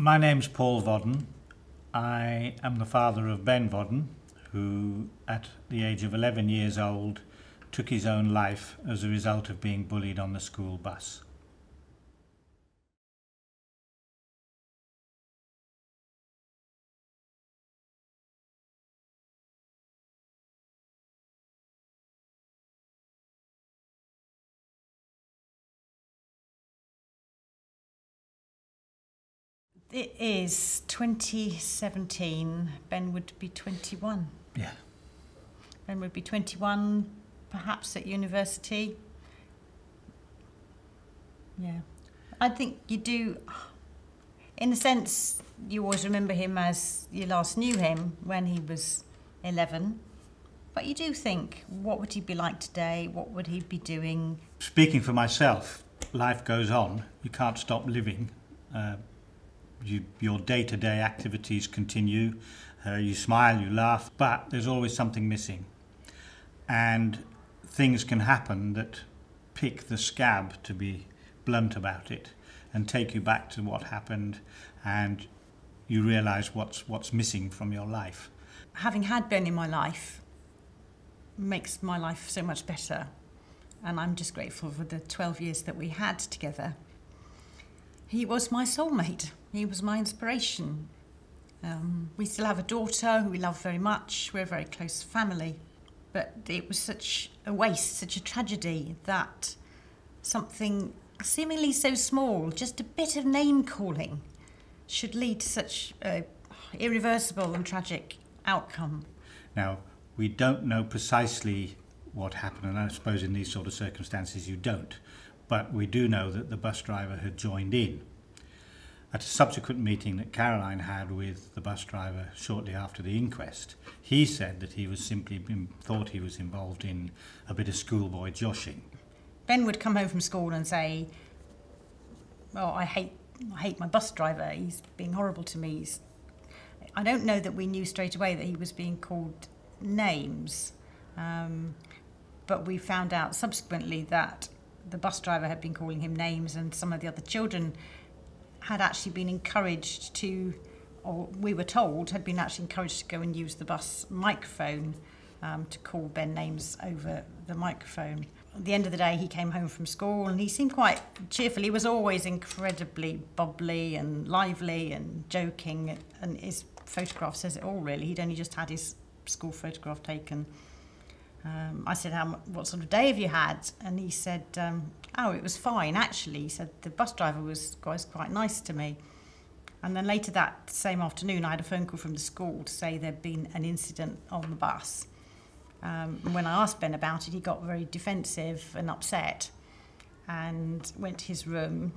My name's Paul Vodden. I am the father of Ben Vodden, who at the age of 11 years old took his own life as a result of being bullied on the school bus. It is 2017. Ben would be 21. Yeah. Ben would be 21, perhaps at university. Yeah. I think you do, in a sense, you always remember him as you last knew him when he was 11. But you do think, what would he be like today? What would he be doing? Speaking for myself, life goes on. You can't stop living. Your day-to-day activities continue. You smile, you laugh, but there's always something missing. And things can happen that pick the scab, to be blunt about it, and take you back to what happened, and you realise what's missing from your life. Having had Ben in my life makes my life so much better, and I'm just grateful for the 12 years that we had together. He was my soulmate. He was my inspiration. We still have a daughter who we love very much. We're a very close family. But it was such a waste, such a tragedy, that something seemingly so small, just a bit of name calling, should lead to such an irreversible and tragic outcome. Now, we don't know precisely what happened, and I suppose in these sort of circumstances you don't, but we do know that the bus driver had joined in. At a subsequent meeting that Caroline had with the bus driver shortly after the inquest, he said that he was thought he was involved in a bit of schoolboy joshing. Ben would come home from school and say, "Oh, I hate my bus driver. He's being horrible to me." I don't know that we knew straight away that he was being called names, but we found out subsequently that the bus driver had been calling him names, and some of the other children had actually been encouraged to, or we were told, had been actually encouraged to go and use the bus microphone to call Ben names over the microphone. At the end of the day, he came home from school and he seemed quite cheerful. He was always incredibly bubbly and lively and joking, and his photograph says it all, really. He'd only just had his school photograph taken. I said, what sort of day have you had? And he said, oh, it was fine, actually. He said, the bus driver was quite nice to me. And then later that same afternoon, I had a phone call from the school to say there'd been an incident on the bus. When I asked Ben about it, he got very defensive and upset and went to his room.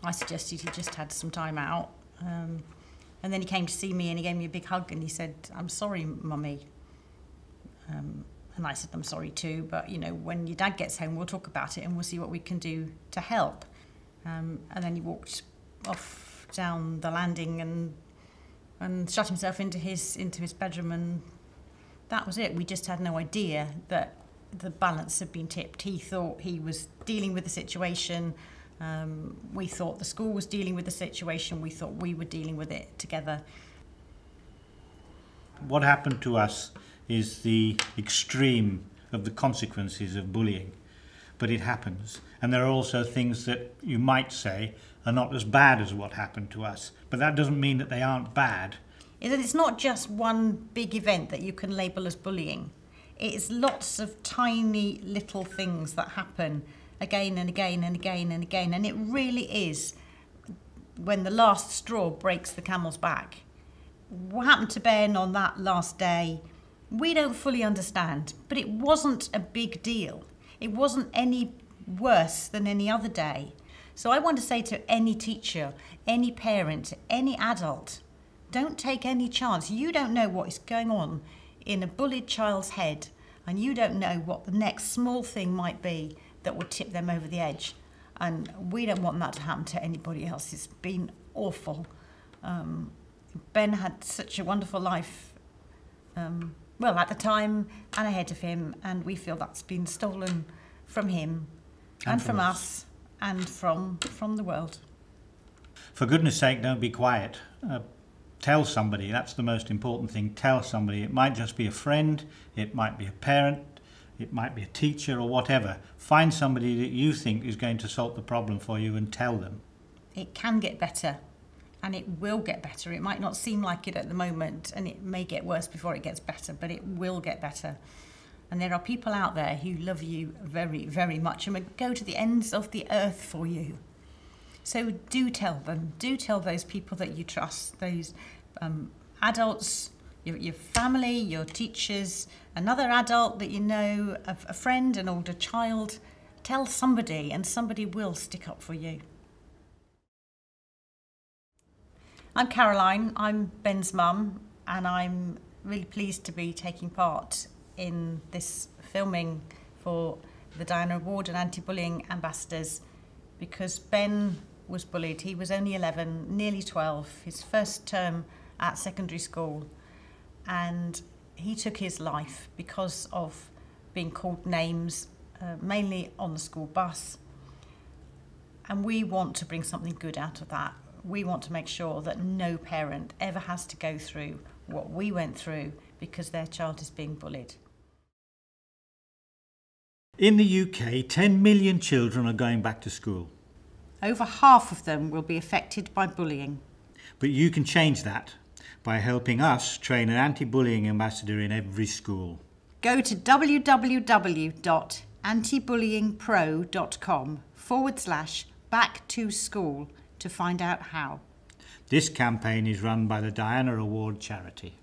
I suggested he just had some time out. And then he came to see me and he gave me a big hug and he said, "I'm sorry, Mummy." And I said, "I'm sorry too, but you know, when your dad gets home, we'll talk about it and we'll see what we can do to help." And then he walked off down the landing and shut himself into his bedroom, and that was it. We just had no idea that the balance had been tipped. He thought he was dealing with the situation. We thought the school was dealing with the situation. We thought we were dealing with it together. What happened to us is the extreme of the consequences of bullying, but it happens. And there are also things that you might say are not as bad as what happened to us, but that doesn't mean that they aren't bad. It's not just one big event that you can label as bullying. It's lots of tiny little things that happen again and again and again and again, and it really is when the last straw breaks the camel's back. What happened to Ben on that last day, we don't fully understand, but it wasn't a big deal. It wasn't any worse than any other day. So I want to say to any teacher, any parent, any adult, don't take any chance. You don't know what is going on in a bullied child's head, and you don't know what the next small thing might be that will tip them over the edge. And we don't want that to happen to anybody else. It's been awful. Ben had such a wonderful life, well, at the time and ahead of him, and we feel that's been stolen from him and from us and from the world. For goodness sake, don't be quiet. Tell somebody. That's the most important thing. Tell somebody. It might just be a friend, it might be a parent, it might be a teacher or whatever. Find somebody that you think is going to solve the problem for you and tell them. It can get better, and it will get better. It might not seem like it at the moment, and it may get worse before it gets better, but it will get better. And there are people out there who love you very, very much and would go to the ends of the earth for you. So do tell them. Do tell those people that you trust, those adults, your family, your teachers, another adult that you know, a friend, an older child. Tell somebody, and somebody will stick up for you. I'm Caroline, I'm Ben's mum, and I'm really pleased to be taking part in this filming for the Diana Award and Anti-Bullying Ambassadors, because Ben was bullied. He was only 11, nearly 12, his first term at secondary school, and he took his life because of being called names, mainly on the school bus. And we want to bring something good out of that. We want to make sure that no parent ever has to go through what we went through because their child is being bullied. In the UK, 10 million children are going back to school. Over half of them will be affected by bullying. But you can change that by helping us train an anti-bullying ambassador in every school. Go to www.antibullyingpro.com/back-to-school to find out how. This campaign is run by the Diana Award charity.